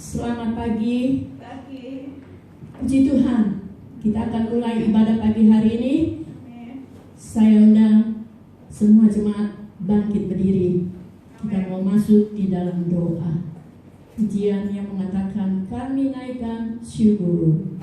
Selamat pagi. Puji Tuhan, kita akan mulai ibadah pagi hari ini. Saya undang semua jemaat bangkit berdiri. Kita mau masuk di dalam doa. Pujian yang mengatakan kami naikkan syukur.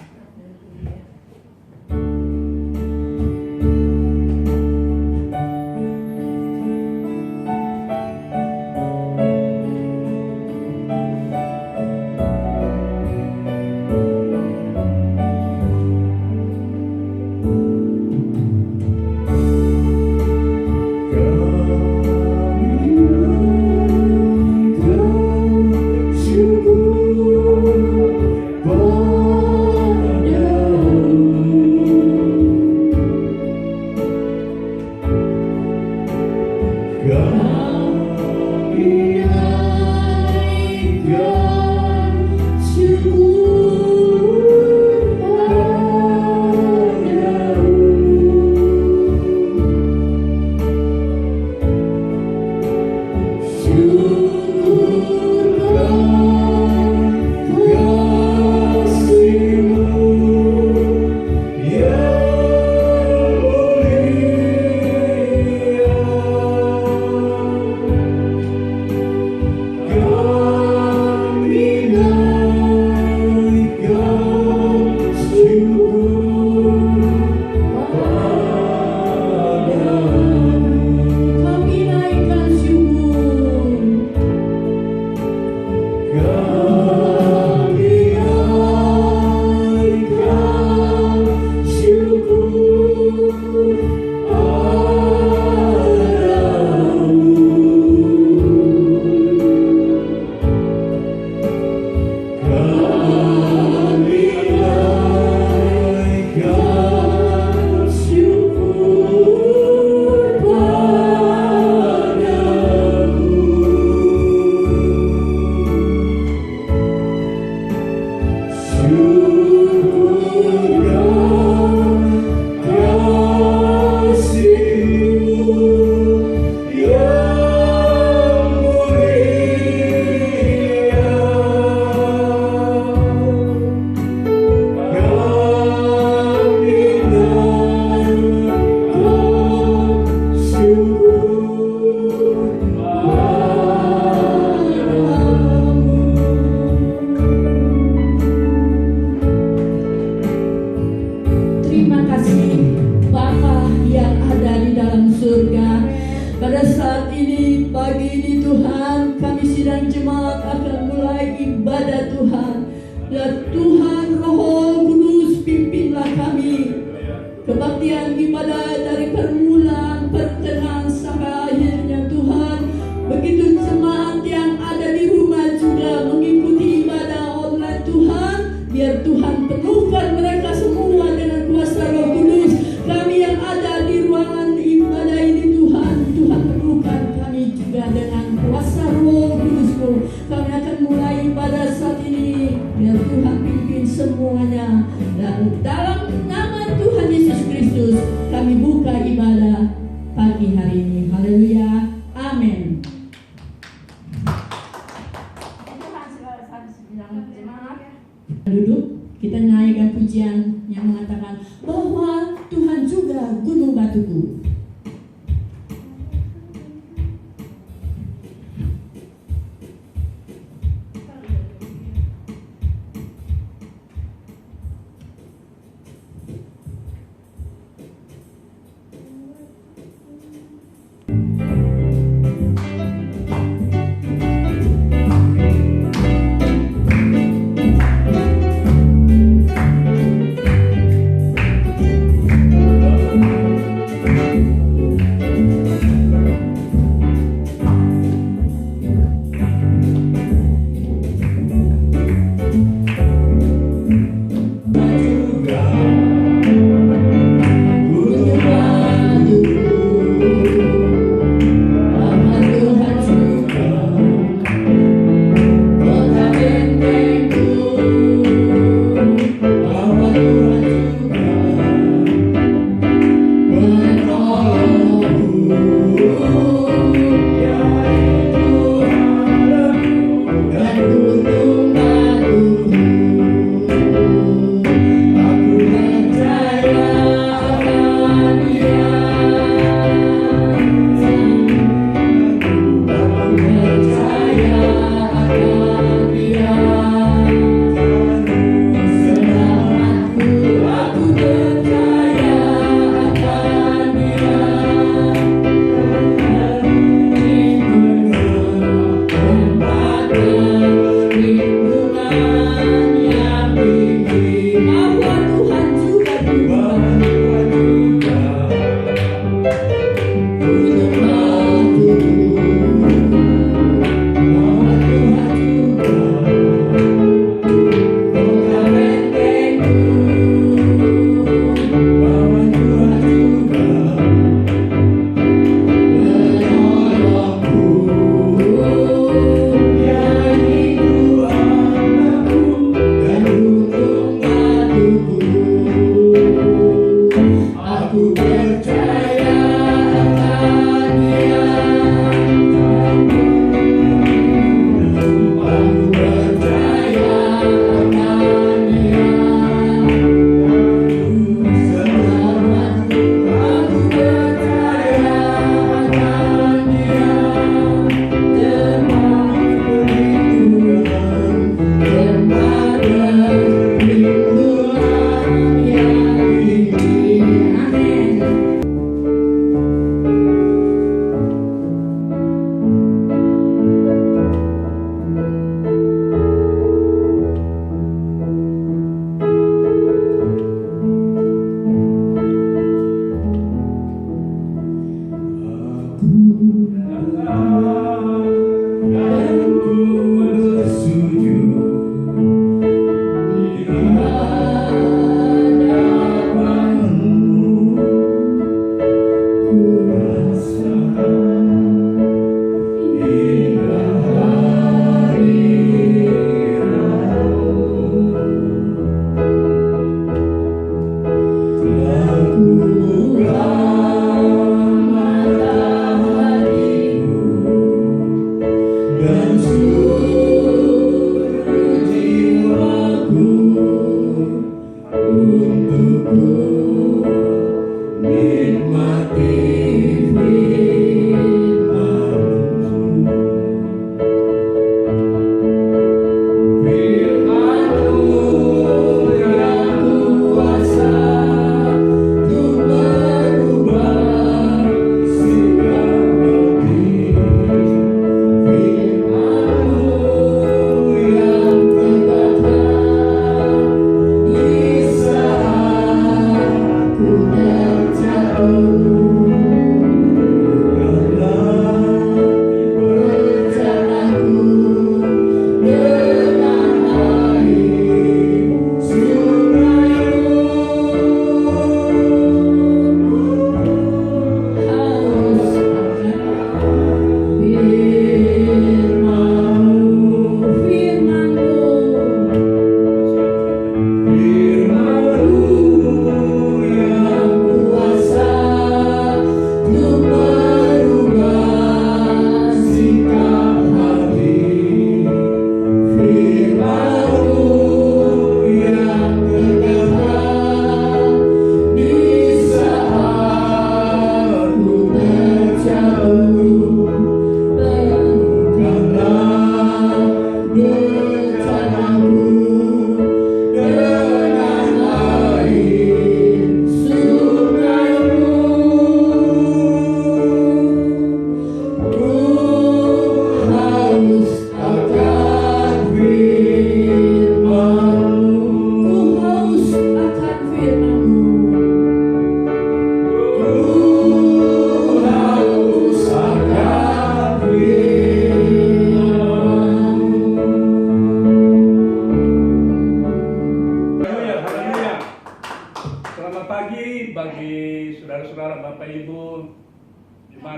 Duduk, kita naikkan pujian yang mengatakan bahwa Tuhan juga gunung batuku.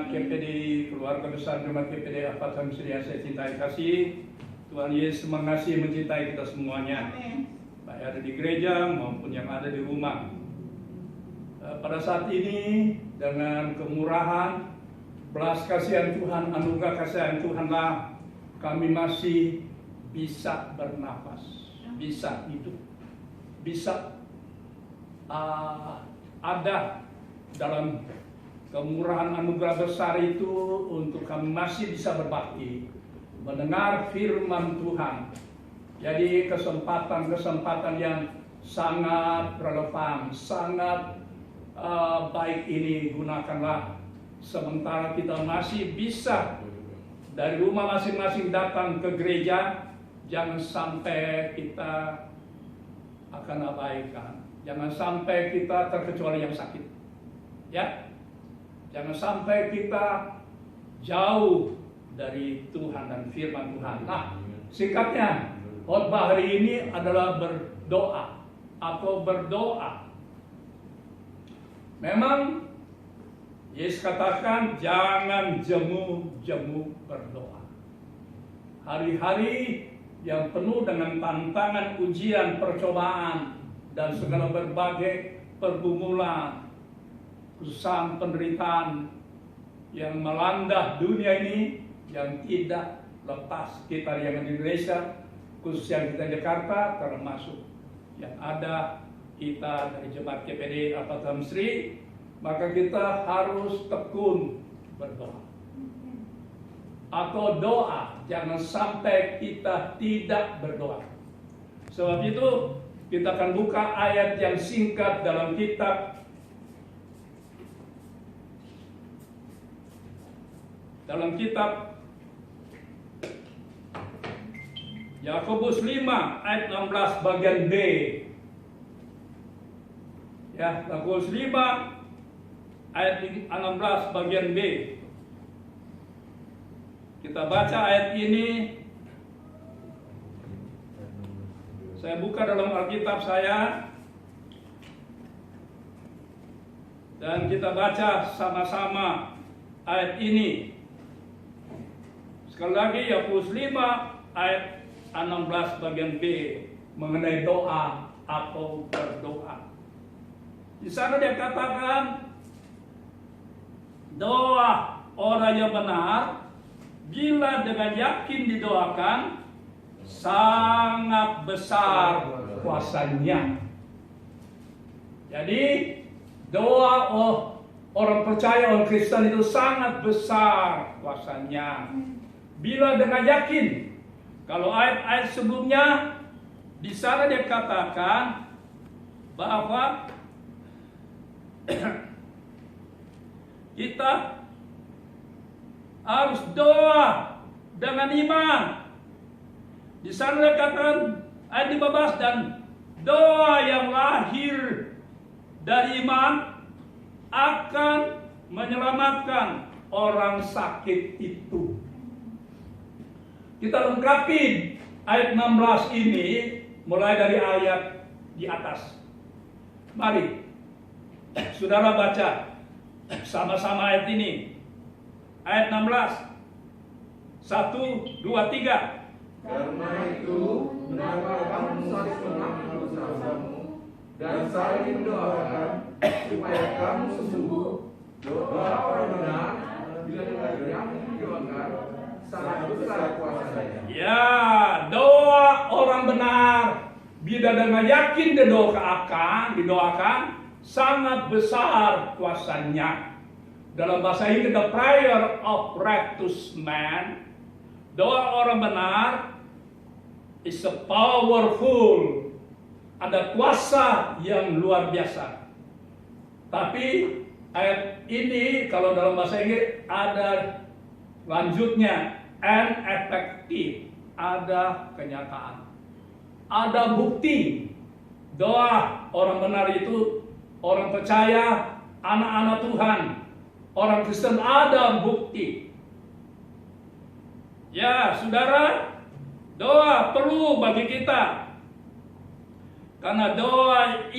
jemaat KPD, keluarga besar jemaat KPD Al-Fatihah yang saya cintai kasih. Tuhan Yesus mengasihi mencintai kita semuanya, baik ada di gereja maupun yang ada di rumah. Pada saat ini dengan kemurahan, belas kasihan Tuhan, anugerah kasihan Tuhanlah kami masih bisa bernapas, bisa hidup, bisa ada dalam kemurahan anugerah besar itu untuk kami masih bisa berbakti, mendengar firman Tuhan. Jadi kesempatan-kesempatan yang sangat relevan, sangat baik ini gunakanlah sementara kita masih bisa dari rumah masing-masing datang ke gereja. Jangan sampai kita akan abaikan, jangan sampai kita terkecuali yang sakit, ya. Jangan sampai kita jauh dari Tuhan dan firman Tuhan. Nah, singkatnya, khotbah hari ini adalah berdoa atau berdoa. Memang Yesus katakan jangan jemu-jemu berdoa. Hari-hari yang penuh dengan tantangan, ujian, percobaan, dan segala berbagai pergumulan, kesusahan, penderitaan yang melanda dunia ini, yang tidak lepas kita yang di Indonesia, khususnya kita di Jakarta, termasuk yang ada kita dari jemaat KPD Al-Fatihah Mesri, maka kita harus tekun berdoa atau doa. Jangan sampai kita tidak berdoa. Sebab itu kita akan buka ayat yang singkat dalam kitab Yakobus 5 ayat 16 bagian B. Ya, Yakobus 5 ayat 16 bagian B. Kita baca ayat ini. Saya buka dalam Alkitab saya dan kita baca sama-sama ayat ini. Sekali lagi, Yakobus 5 ayat 16 bagian B mengenai doa atau berdoa. Di sana dia katakan doa orang yang benar bila dengan yakin didoakan sangat besar kuasanya. Jadi doa orang percaya, orang Kristen itu sangat besar kuasanya bila dengan yakin. Kalau ayat-ayat sebelumnya di sana dia katakan bahwa kita harus doa dengan iman. Di sana dia katakan ayat 15, dan doa yang lahir dari iman akan menyelamatkan orang sakit itu. Kita lengkapi ayat 16 ini mulai dari ayat di atas. Mari saudara baca sama-sama ayat ini. Ayat 16. 1, 2, 3. Karena itu, hendaklah kamu saling mengampuni dosa-dosamu dan saling mendoakan supaya kamu sembuh. Doa orang benar bila dengan yakin didoakan sangat besar kuasanya. Ya, doa orang benar bila dengan yakin didoakan sangat besar kuasanya. Dalam bahasa Inggris, the prayer of righteous man, doa orang benar is a powerful, ada kuasa yang luar biasa. Tapi ayat ini kalau dalam bahasa Inggris ada lanjutnya, and effective, ada kenyataan, ada bukti. Doa orang benar itu, orang percaya, anak-anak Tuhan, orang Kristen, ada bukti. Ya, saudara, doa perlu bagi kita. Karena doa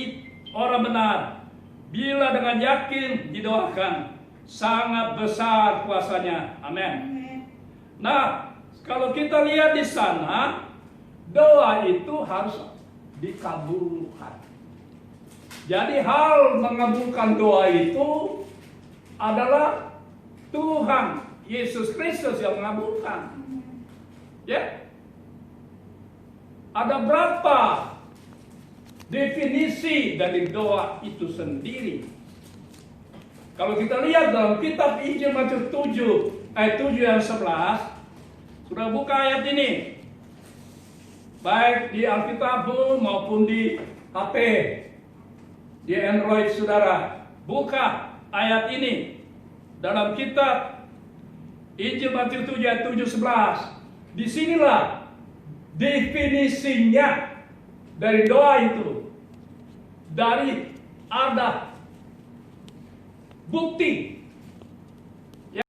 orang benar bila dengan yakin didoakan sangat besar kuasanya. Amin. Nah, kalau kita lihat di sana, doa itu harus dikabulkan. Jadi hal mengabulkan doa itu adalah Tuhan Yesus Kristus yang mengabulkan. Ya. Ada berapa definisi dari doa itu sendiri? Kalau kita lihat dalam kitab Injil Matius 7 ayat 7 yang 11, sudah buka ayat ini, baik di Alkitab maupun di HP, di Android saudara, buka ayat ini dalam kitab Injil Matius 7 ayat 7 11. Disinilah definisinya dari doa itu, dari ada bukti. Ya,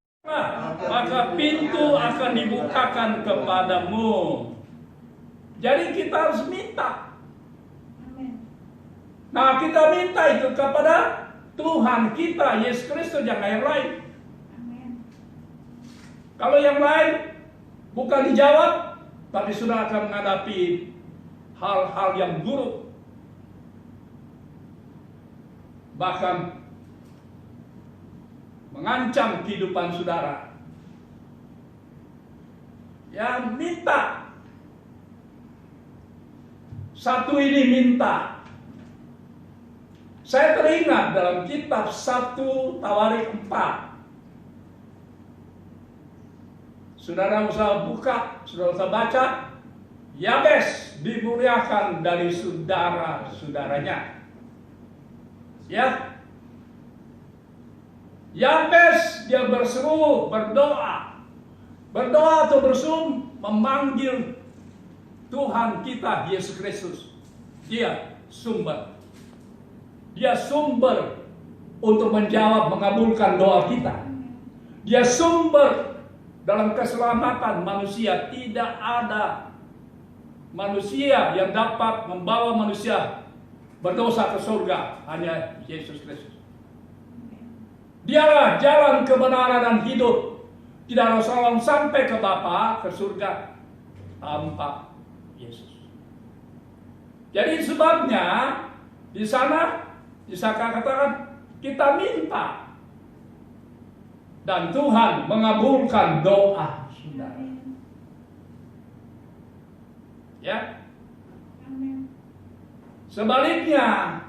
maka pintu akan dibukakan kepadamu. Jadi kita harus minta. Nah, kita minta itu kepada Tuhan kita, Yesus Kristus, yang lain. Kalau yang lain bukan dijawab, tapi sudah akan menghadapi hal-hal yang buruk. Bahkan mengancam kehidupan saudara. Ya, minta. Satu ini minta. Saya teringat dalam kitab 1 Tawarik 4. Saudara usah buka, saudara usah baca. Yabes dimuliakan dari saudara-saudaranya. Ya. Yabes dia berseru, berdoa. Berdoa atau berseru memanggil Tuhan kita Yesus Kristus. Dia sumber. Dia sumber untuk menjawab, mengabulkan doa kita. Dia sumber dalam keselamatan manusia. Tidak ada manusia yang dapat membawa manusia berdosa ke surga, hanya Yesus Kristus. Dialah jalan kebenaran dan hidup. Tidak ada seorang sampai ke Bapa, ke surga tanpa Yesus. Jadi sebabnya di sana bisa katakan kita minta. Dan Tuhan mengabulkan doa saudara. Ya. Sebaliknya,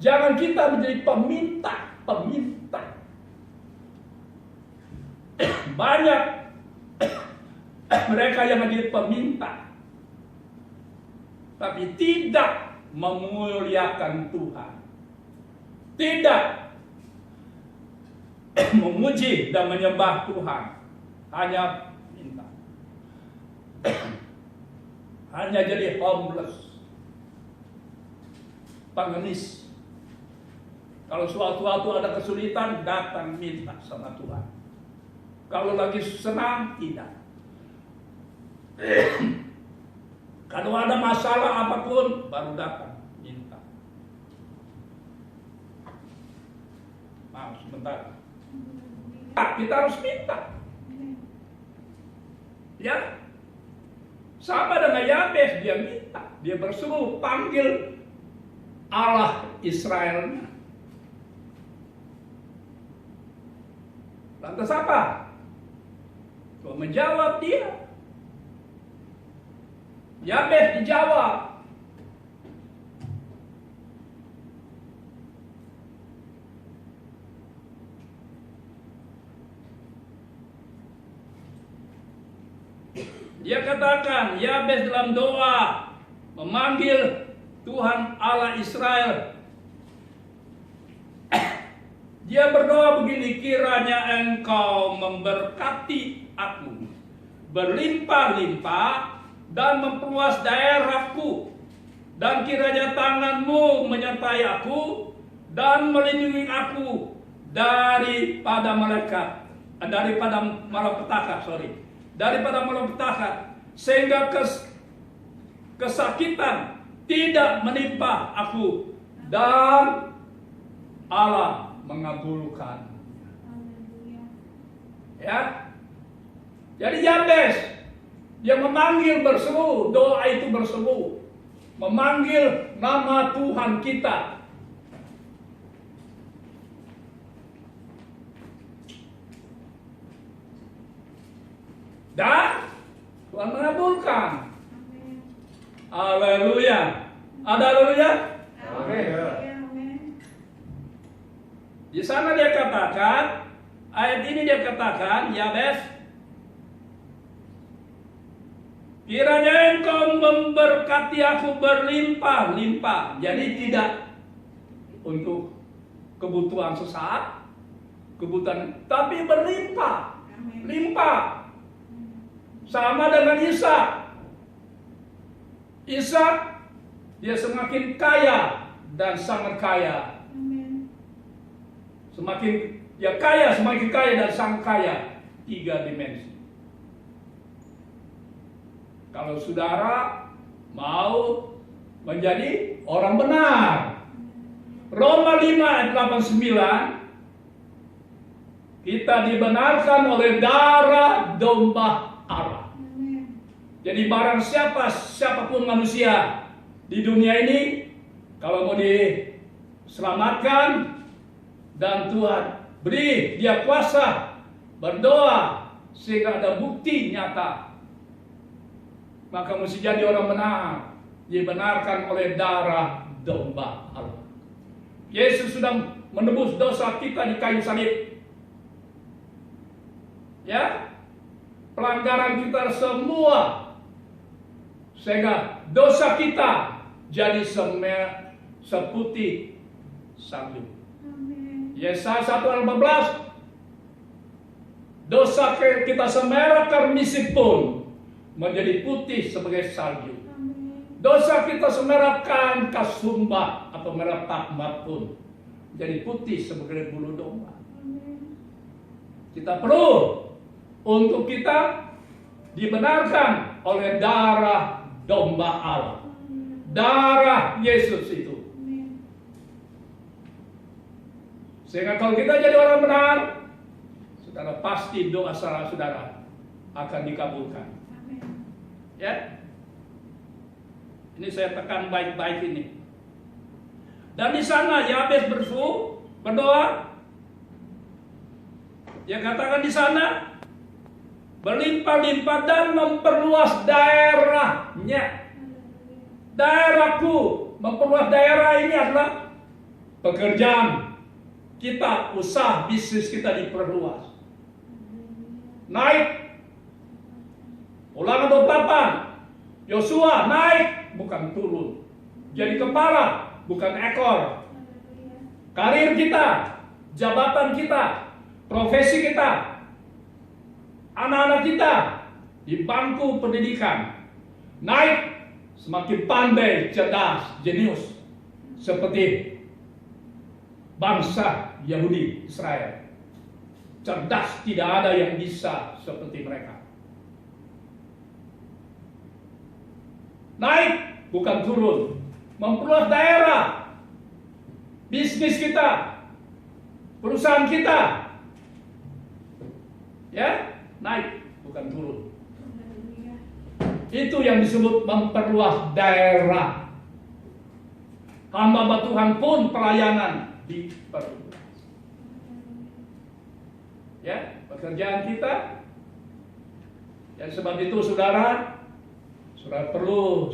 jangan kita menjadi peminta. Banyak mereka yang menjadi peminta, tapi tidak memuliakan Tuhan. Tidak memuji dan menyembah Tuhan, hanya minta. Hanya jadi homeless, pengemis. Kalau suatu-suatu ada kesulitan, datang minta sama Tuhan. Kalau lagi senang, tidak. Kalau ada masalah apapun, baru datang minta. Maaf sebentar. Kita harus minta. Ya. Sama dengan Yabes, dia minta. Dia berseru, panggil Allah Israel. Lantas apa? Tuhan menjawab dia. Yabes dijawab. Dia katakan, Yabes dalam doa memanggil Tuhan Allah Israel. Dia berdoa begini, kiranya engkau memberkati aku, berlimpah-limpah dan memperluas daerahku, dan kiranya tanganmu menyertai aku dan melindungi aku daripada malapetaka, sehingga kesakitan tidak menimpa aku, dan Allah mengabulkan. Ya. Jadi Yabes dia memanggil berseru, doa itu berseru, memanggil nama Tuhan kita. Dan Tuhan mengabulkan. Haleluya. Ada haleluya? Amin. Di sana dia katakan, ayat ini dia katakan, Yabes, kiranya engkau memberkati aku berlimpah-limpah. Jadi tidak untuk kebutuhan sesaat, kebutuhan, tapi berlimpah, limpah. Sama dengan Ishak. Ishak dia semakin kaya dan sangat kaya. Semakin dia kaya, semakin kaya dan sangat kaya. 3 dimensi. Kalau saudara mau menjadi orang benar, Roma 5 ayat 89, kita dibenarkan oleh darah domba Allah. Jadi barang siapapun manusia di dunia ini, kalau mau diselamatkan dan Tuhan beri dia kuasa berdoa sehingga ada bukti nyata, maka mesti jadi orang benar, dibenarkan oleh darah domba Allah. Yesus sudah menebus dosa kita di kayu salib. Ya, pelanggaran kita semua, sehingga dosa kita jadi seputih salju. Yesaya 1:14, dosa kita semerah karmisi pun menjadi putih sebagai salju. Dosa kita semerahkan kasumba atau merah takmat pun jadi putih sebagai bulu domba. Kita perlu untuk kita dibenarkan oleh darah domba Allah, darah Yesus itu. Sehingga kalau kita jadi orang benar, saudara pasti doa saudara akan dikabulkan. Ya, ini saya tekan baik-baik ini. Dan di sana Yabes berdoa. Dia katakan di sana berlimpah-limpah dan memperluas daerahnya. Daerahku, memperluas daerah ini adalah pekerjaan kita, usaha bisnis kita diperluas. Naik. Ulangan 28. Yosua naik, bukan turun. Jadi kepala, bukan ekor. Karir kita, jabatan kita, profesi kita, anak-anak kita di bangku pendidikan naik, semakin pandai, cerdas, jenius, seperti bangsa Yahudi Israel. Cerdas, tidak ada yang bisa seperti mereka. Naik, bukan turun. Memperluas daerah, bisnis kita, perusahaan kita, ya, naik, bukan turun. Itu yang disebut memperluas daerah. Hamba Tuhan pun pelayanan diperluas. Ya, pekerjaan kita. Dan sebab itu saudara perlu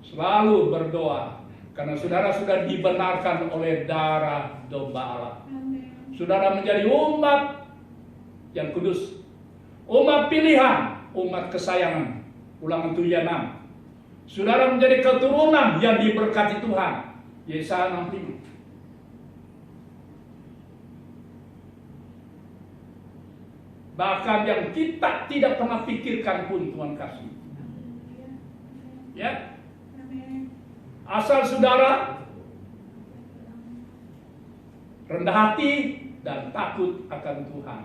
selalu berdoa, karena saudara sudah dibenarkan oleh darah domba Allah. Saudara menjadi umat yang kudus, umat pilihan, umat kesayangan. Ulangan 7:6. Saudara menjadi keturunan yang diberkati Tuhan. Yesaya 65. Bahkan yang kita tidak pernah pikirkan pun Tuhan kasih. Ya. Asal saudara rendah hati dan takut akan Tuhan.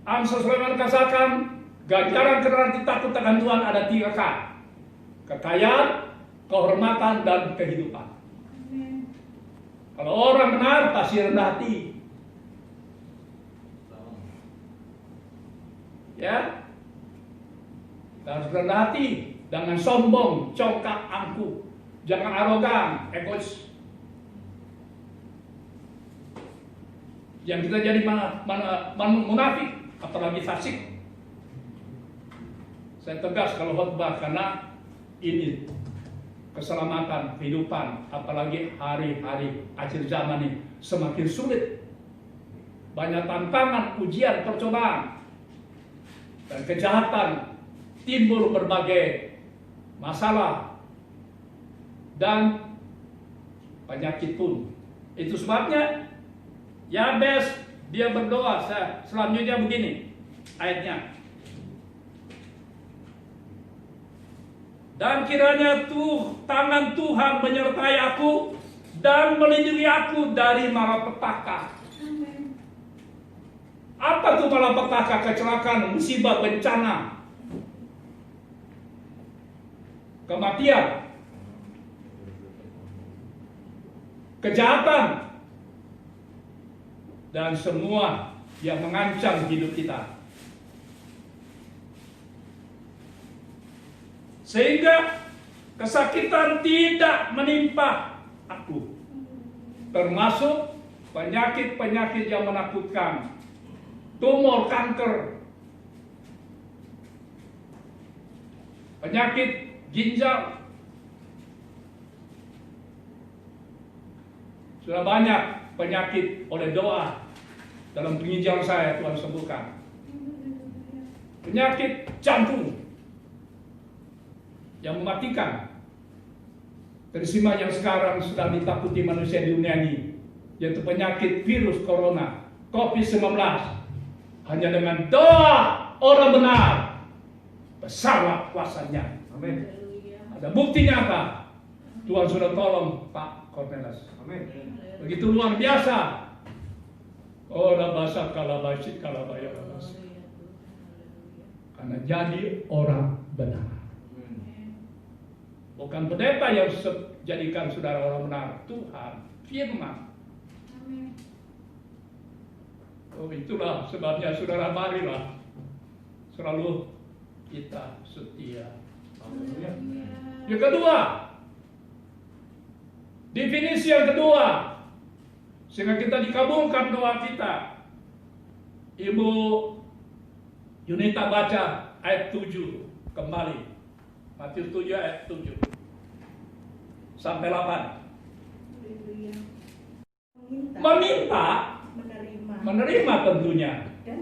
Amsal Sulaiman katakan, ganjaran karena takut akan Tuhan ada 3K. Kekayaan, kehormatan, dan kehidupan. Kalau orang benar pasti rendah hati. Ya, harus rendah hati, jangan sombong, congkak angkuh, jangan arogan, egois. Yang kita jadi munafik, apalagi fasik. Saya tegas kalau khotbah karena ini keselamatan kehidupan, apalagi hari-hari akhir zaman ini semakin sulit. Banyak tantangan, ujian, percobaan, dan kejahatan, timbul berbagai masalah dan penyakit pun. Itu sebabnya Yabes dia berdoa. Selanjutnya begini ayatnya. Dan kiranya tangan Tuhan menyertai aku dan melindungi aku dari malapetaka. Apa tuh malapetaka? Kecelakaan, musibah, bencana, kematian, kejahatan, dan semua yang mengancam hidup kita. Sehingga kesakitan tidak menimpa aku, termasuk penyakit-penyakit yang menakutkan, tumor, kanker, penyakit ginjal. Sudah banyak penyakit oleh doa dalam penginjal saya Tuhan sembuhkan. Penyakit jantung yang mematikan, tersima yang sekarang sedang ditakuti manusia di dunia ini, yaitu penyakit virus corona, COVID-19. Hanya dengan doa orang benar, besarlah kuasanya. Amin. Ada bukti nyata. Tuhan sudah tolong Pak Cornelius. Amin. Begitu luar biasa. Orang bahasa kalabashit kalabaya. Karena jadi orang benar. Bukan pendeta yang jadikan saudara orang benar, Tuhan, firman. Oh, itulah sebabnya saudara, marilah selalu kita setia. Yang kedua, definisi yang kedua, sehingga kita dikabulkan doa kita. Ibu Yunita baca ayat 7 kembali. Matius 7 ayat 7 sampai 8. Meminta, menerima tentunya. Dan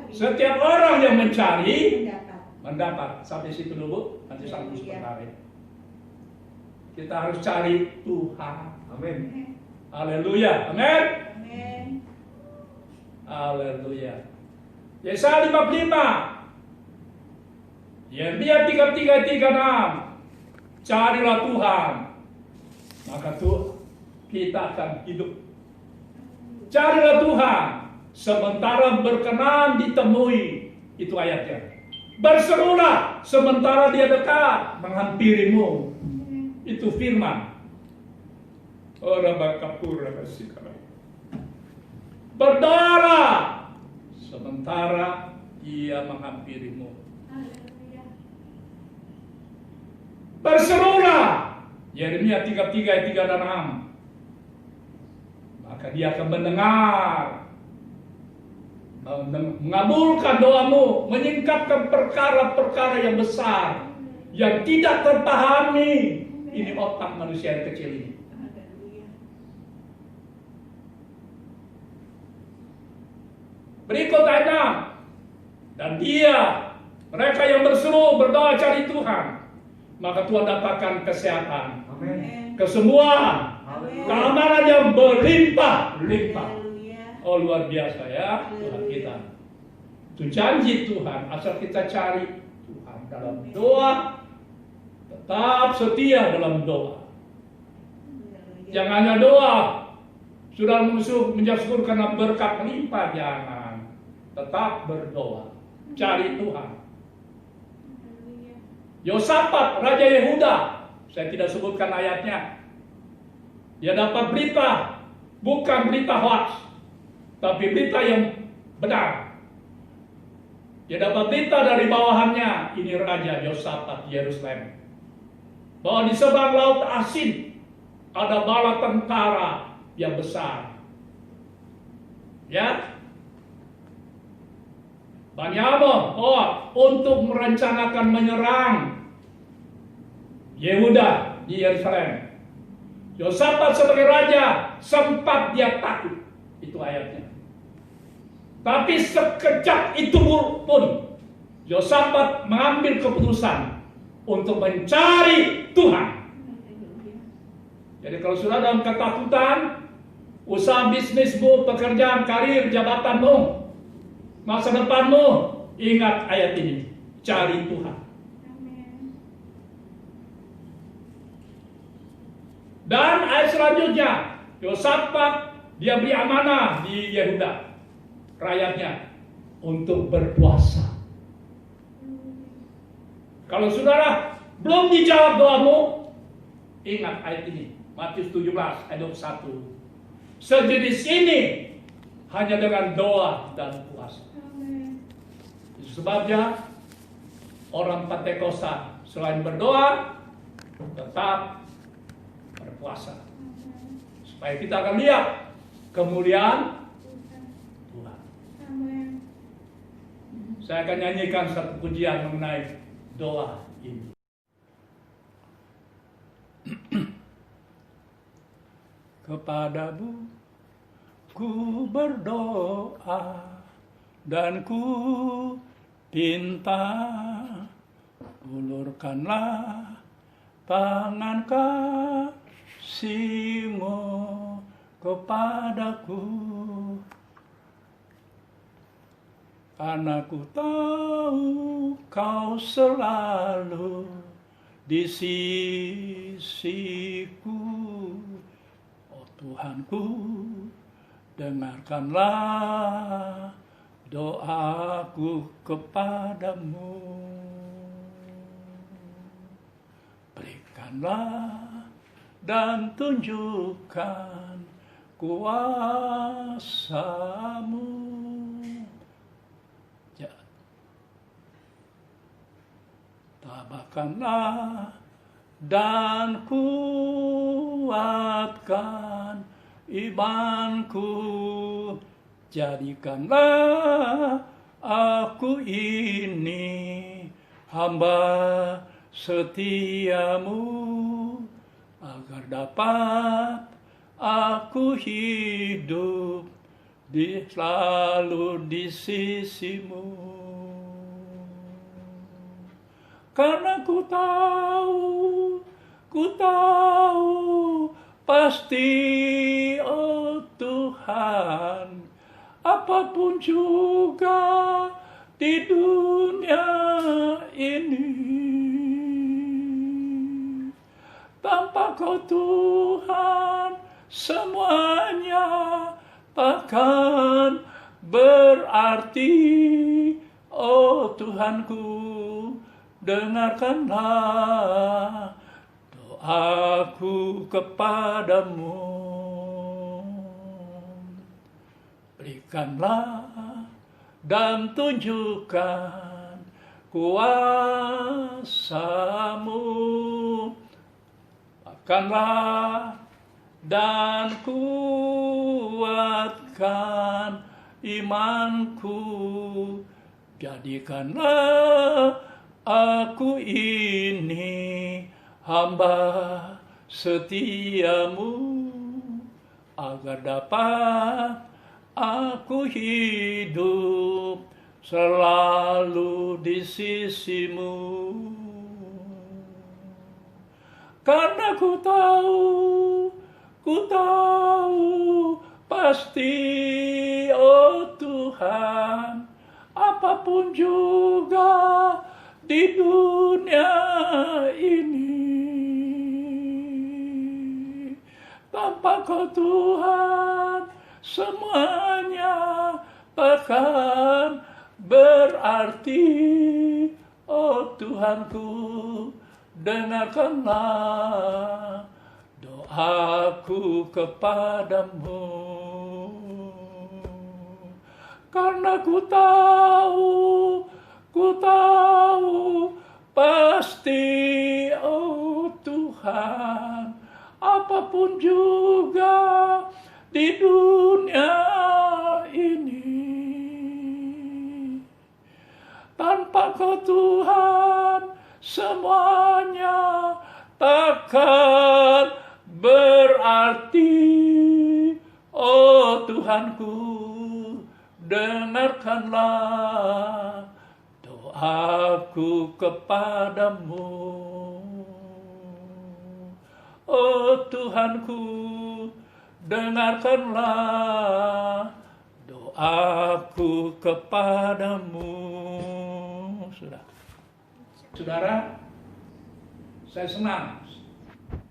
setiap orang yang mencari mendapat. mendapat. Sampai situ dulu, nanti sambung sebentar. Kita harus cari Tuhan. Amin. Haleluya. Amin. Amin. Haleluya. Yesaya 55. Yeremia 33:36. Carilah Tuhan, maka kita akan hidup. Carilah Tuhan sementara berkenan ditemui. Itu ayatnya. Berserulah sementara dia dekat menghampirimu. Itu firman. Berdoalah sementara dia menghampirimu. Berserulah, Yeremia 33 ayat 3 dan 6. Maka dia akan mendengar, mengabulkan doamu, menyingkapkan perkara-perkara yang besar yang tidak terpahami. Ini otak manusia yang kecil ini. Berikut ayat. Dan mereka yang berseru, berdoa cari Tuhan, maka Tuhan dapatkan kesehatan, Amin. kesembuhan, Amin. keamanan yang berlimpah-limpah. Haleluya. Oh, luar biasa ya Tuhan kita. Itu janji Tuhan, asal kita cari Tuhan dalam doa, tetap setia dalam doa. Jangan hanya doa, sudah mensyukur karena berkat melimpah, jangan. Tetap berdoa, cari Tuhan. Yosafat, Raja Yehuda, saya tidak sebutkan ayatnya. Dia dapat berita, bukan berita hoax, tapi berita yang benar. Dia dapat berita dari bawahannya, ini Raja Yosafat di Yerusalem, bahwa di seberang laut Asin ada bala tentara yang besar. Ya, Bani Ammon untuk merencanakan menyerang Yehuda di Yerusalem. Yosafat sebagai raja sempat dia takut, itu ayatnya. Tapi sekejap itu pun Yosafat mengambil keputusan untuk mencari Tuhan. Jadi kalau sudah dalam ketakutan, usaha bisnismu, pekerjaan, karir, jabatanmu, masa depanmu, ingat ayat ini, cari Tuhan. Dan ayat selanjutnya, Yosafat dia beri amanah di Yehuda, rakyatnya, untuk berpuasa. Kalau saudara belum dijawab doamu, ingat ayat ini, Matius 17 ayat 21. Sejenis ini hanya dengan doa dan puasa. Itu sebabnya orang Pentakosta selain berdoa, tetap berpuasa, supaya kita akan lihat kemuliaan Tuhan. Saya akan nyanyikan satu pujian mengenai doa ini. Kepadamu ku berdoa dan ku pinta, ulurkanlah tangan kasih-Mu kepadaku, karena ku tahu Kau selalu di sisiku. Oh Tuhanku, dengarkanlah doaku kepadamu. Berikanlah dan tunjukkan kuasa-Mu. Tabahkanlah dan kuatkan imanku, jadikanlah aku ini hamba setiamu, agar dapat aku hidup selalu di sisimu. Karena ku tahu pasti, oh Tuhan, apapun juga di dunia ini, tanpa Kau Tuhan, semuanya takkan berarti. Oh Tuhanku, dengarkanlah doaku kepadamu. Berikanlah dan tunjukkan kuasa-Mu. Bahkanlah dan kuatkan imanku, jadikanlah aku ini hamba setiamu, agar dapat aku hidup selalu di sisimu. Karena ku tahu pasti, oh Tuhan, apapun juga di dunia ini, tanpa Kau Tuhan, semuanya takkan berarti. Oh Tuhanku, dengarkanlah doaku kepadamu. Karena ku tahu Ku tahu pasti, oh Tuhan, apapun juga di dunia ini, tanpa Kau Tuhan semuanya takkan berarti. Oh Tuhanku, dengarkanlah doaku kepadamu. Oh Tuhanku, dengarkanlah doaku kepadamu. Saudara, saya senang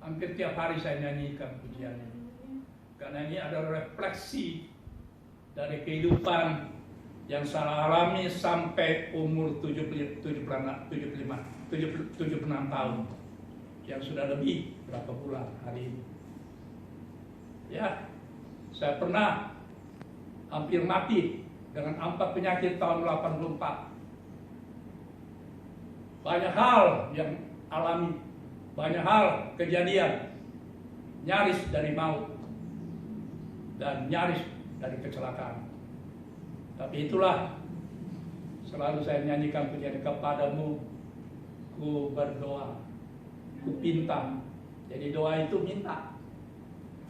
hampir tiap hari saya nyanyikan pujian ini, karena ini adalah refleksi dari kehidupan yang saya alami sampai umur 76 tahun, yang sudah lebih berapa bulan hari ini. Ya, saya pernah hampir mati dengan 4 penyakit tahun 84. Banyak hal yang alami, banyak hal kejadian, nyaris dari maut dan nyaris dari kecelakaan. Tapi itulah, selalu saya nyanyikan pujian kepadamu, ku berdoa, ku pinta. Jadi doa itu minta,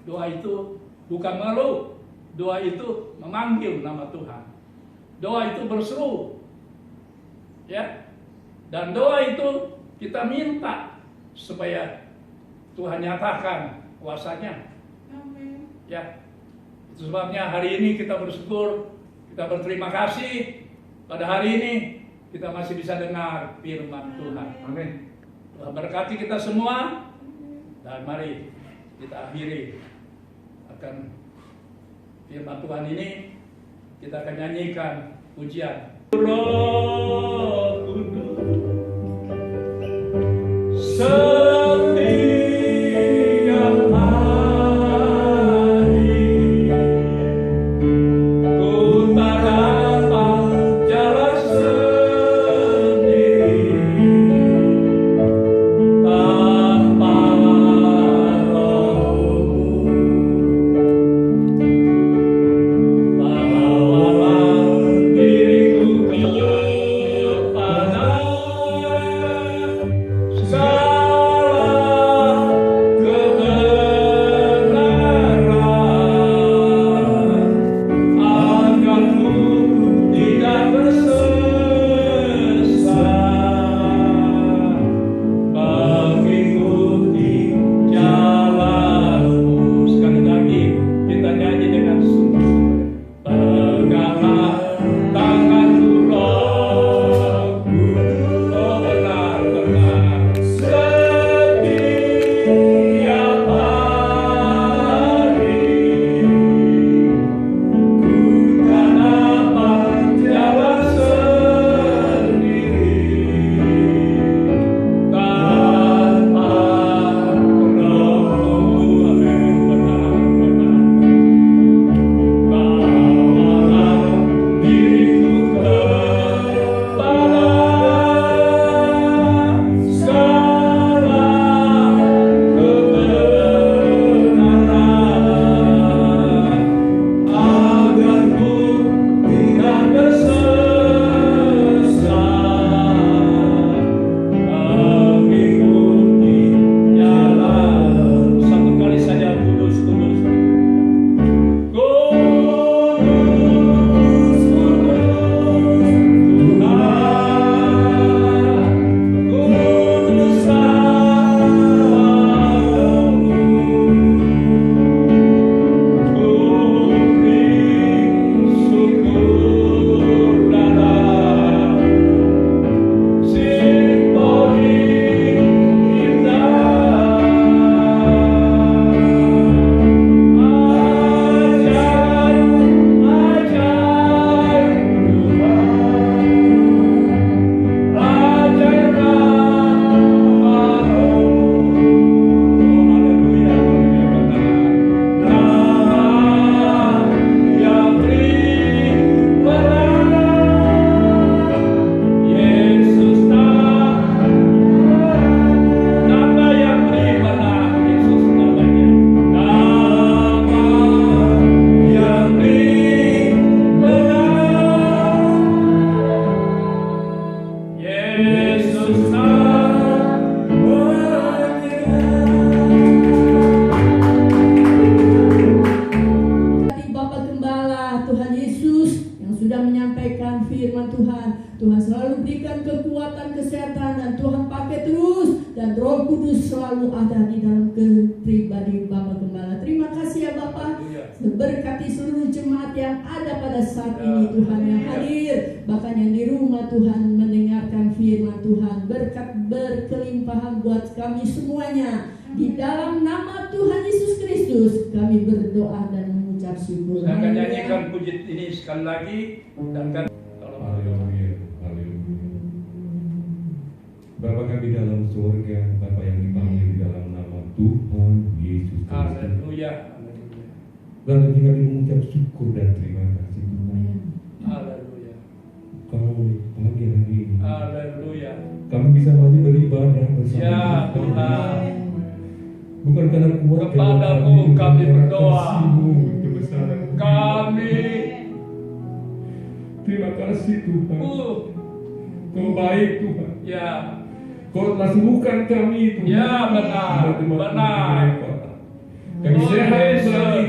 doa itu bukan mengeluh, doa itu memanggil nama Tuhan, doa itu berseru, ya. Dan doa itu kita minta supaya Tuhan nyatakan kuasanya. Amin. Ya, itu sebabnya hari ini kita bersyukur, kita berterima kasih pada hari ini kita masih bisa dengar firman Tuhan. Amin. Tuhan berkati kita semua, dan mari kita akhiri akan firman Tuhan ini. Kita akan nyanyikan pujian. Roh Kudus setiap hari, ku tak dapat jalan sendiri tanpa Roh-Mu. Bawalah diriku kepada dan Tuhan pakai terus, dan Roh Kudus selalu ada di dalam kepribadi Bapak Gembala. Terima kasih ya Bapak, berkati seluruh jemaat yang ada pada saat ini Tuhan, yang hadir, bahkan yang di rumah Tuhan mendengarkan firman Tuhan. Berkat berkelimpahan buat kami semuanya. Di dalam nama Tuhan Yesus Kristus kami berdoa dan mengucap syukur. Saya akan nyanyikan puji ini sekali lagi dan kan Haleluya, haleluya. Bapa kami dalam surga, Bapa yang dipanggil di dalam nama Tuhan Yesus Kristus. haleluya, haleluya, Lalu kami mengucap syukur dan terima kasih Tuhan. haleluya, Kalau pagi hari ini haleluya. kami bisa masih beribadah bersama Ya Tuhan, bukan karena kuat Kepadamu kami berdoa. kebesaran kami terima kasih Tuhan. Kau baik Tuhan. ya Kau telah sembuhkan kami Tuhan. Ya, benar, benar. Kami Tuhan sehat Yesus. kembali.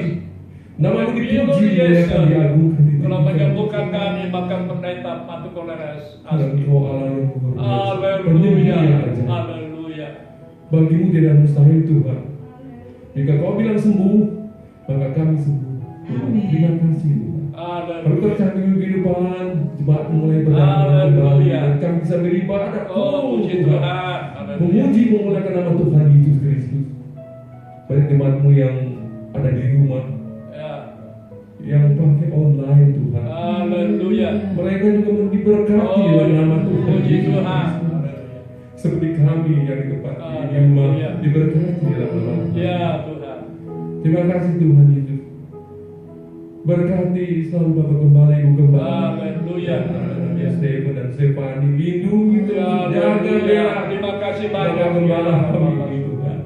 Nama dipuji, Tuhan Yesus. dimuliakan, diagungkan, kalau menyembuhkan kami bahkan pendeta Matu Koleres. Dan Kau Allah yang luar biasa. Haleluya, Penyembuhan ajaib. haleluya. Bagimu tidak mustahil Tuhan. Jika Kau bilang sembuh, maka kami sembuh. Tuhan, terima kasih Tuhan. Kami Haleluya. percaya kehidupan jemaat mulai berjalan kembali Haleluya. dan kami bisa beribadah. Oh, puji Tuhan. Haleluya. Memuji menggunakan nama Tuhan Yesus Kristus. Banyak jemaatmu yang ada di rumah, Ya. yang pakai online Tuhan. Haleluya. Mereka juga diberkati Oh, dalam nama Tuhan. puji Yesus Tuhan. Kristus. Haleluya. Seperti kami yang ditempati di rumah Haleluya. diberkati dalam nama Tuhan. Ya Tuhan. Terima kasih Tuhan Yesus. Berkati selalu Bapak Gembala, Ibu Gembala. Haleluya. Ya, Stephen dan Stefani, lindungi Tuhan, jaga Haleluya. bela. Terima kasih Bapak banyak. Gembala Ya, kami Bapak. Tuhan.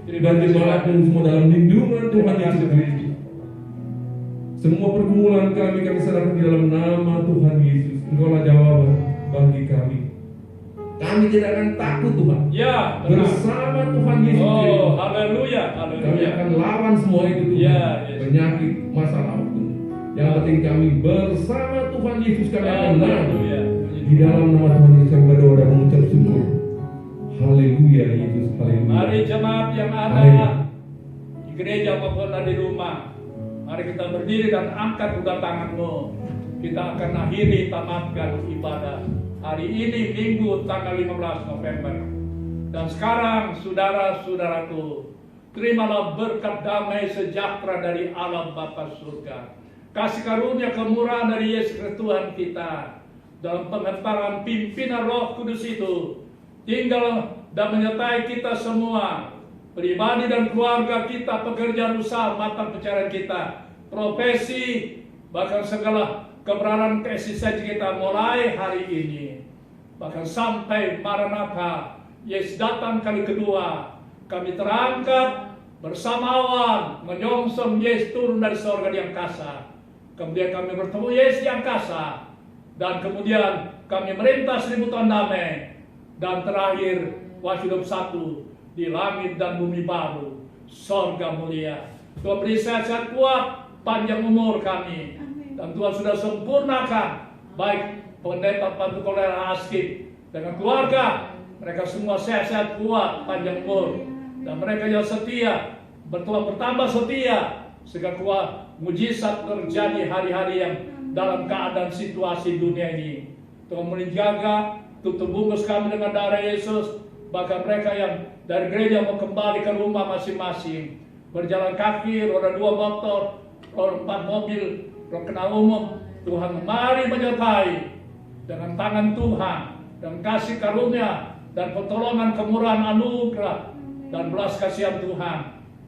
Terima Dan kasih jemaat banyak. pun semua dalam lindungan Tuhan Terima Yesus kasih. Kristus. Semua pergumulan kami serahkan di dalam nama Tuhan Yesus. Engkaulah jawaban bagi kami. Kami tidak akan takut Tuhan. Ya, benar. Bersama Tuhan Yesus Oh, Kristus. haleluya. Kami Haleluya. akan lawan semua itu Tuhan. Ya, Yesus. Penyakit, masalah apapun. Yang penting kami bersama Tuhan Yesus kami akan menang. Haleluya. Di dalam nama Tuhan Yesus kami berdoa dan mengucap syukur. Haleluya Yesus, haleluya. Mari jemaat yang ada Amin. di gereja maupun di rumah, mari kita berdiri dan angkat kedua tanganmu. Kita akan akhiri tamatkan ibadah hari ini Minggu tanggal 15 November. Dan sekarang saudara-saudaraku, terimalah berkat damai sejahtera dari Allah Bapa surga, kasih karunia kemurahan dari Yesus Kristus Tuhan kita, dalam pengetahuan pimpinan Roh Kudus itu tinggal dan menyertai kita semua, pribadi dan keluarga kita, pekerjaan usaha, mata pencarian kita, profesi, bahkan segala keberadaan keeksistensi kita mulai hari ini, bahkan sampai Maranatha, Yesus datang kali kedua. Kami terangkat bersama awan menyongsong Yesus turun dari surga di angkasa. Kemudian kami bertemu Yesus di angkasa, dan kemudian kami merintah 1000 tahun damai, dan terakhir wahyu hidup satu di langit dan bumi baru, surga mulia. Tuhan beri sehat kuat, panjang umur kami, dan Tuhan sudah sempurnakan baik pendeta Pantu Kolera Askip dengan keluarga, mereka semua sehat kuat, panjang umur, dan mereka yang setia, bertambah setia, sehingga kuat mujizat terjadi hari-hari yang dalam keadaan situasi dunia ini. Tuhan menjaga, tutup bungkus kami dengan darah Yesus. Bahkan mereka yang dari gereja mau kembali ke rumah masing-masing, berjalan kaki, roda 2 motor, roda 4 mobil, roda kenal umum, Tuhan mari menyertai dengan tangan Tuhan dan kasih karunia dan pertolongan, kemurahan, anugerah dan belas kasihan Tuhan.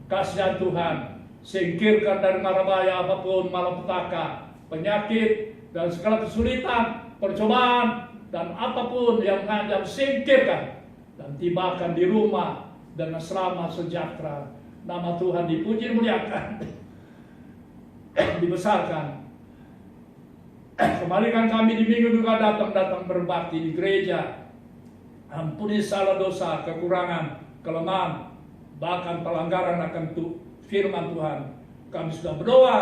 Kasihan Tuhan, singkirkan dari mara bahaya apapun, malapetaka, penyakit dan segala kesulitan, percobaan dan apapun yang mengancam, singkirkan dan tibakan di rumah dengan selamat sejahtera. Nama Tuhan dipuji, dimuliakan, dibesarkan. Kembalikan kami di minggu juga datang berbakti di gereja. Ampuni salah dosa, kekurangan, kelemahan, bahkan pelanggaran akan firman Tuhan. Kami sudah berdoa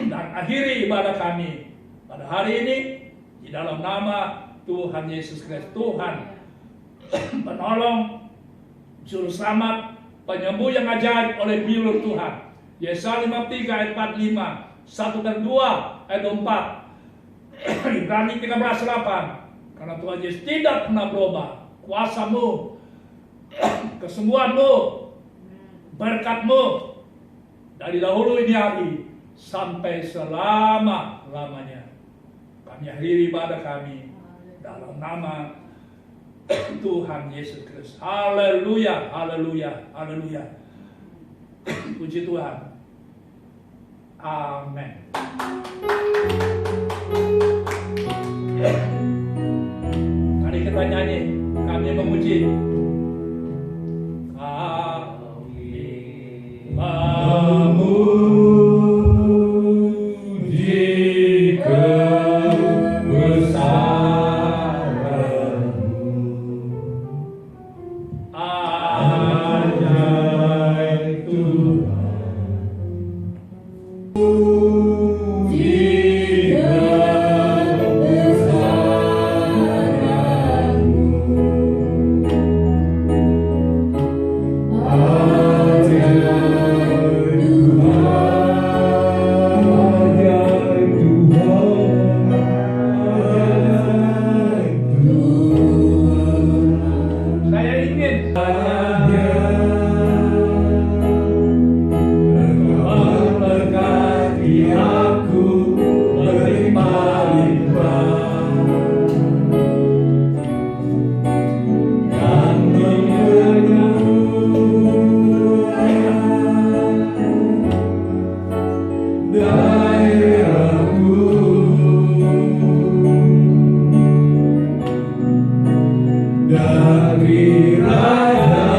dan akhiri ibadah kami pada hari ini di dalam nama Tuhan Yesus Kristus. Tuhan penolong, juru selamat, penyembuh yang ajaib oleh firman Tuhan. Yesaya 53 ayat 45, 1 dan 2 ayat 4, Ibrani 13:8. Karena Tuhan Yesus tidak pernah berubah, kuasamu, kesembuhanmu, berkatmu dari dahulu ini hari sampai selama-lamanya. Kami akhiri ibadah kami dalam nama Tuhan Yesus Kristus. Haleluya, haleluya, haleluya. Puji Tuhan. Amin. Mari kita nyanyi, kami memuji. Memuji kebesaran-Mu, ajaib Tuhan. Memuji kebesaran-Mu, Saya ingin berkati aku berlimpah-limpah dan memenuhi daerahku dari raja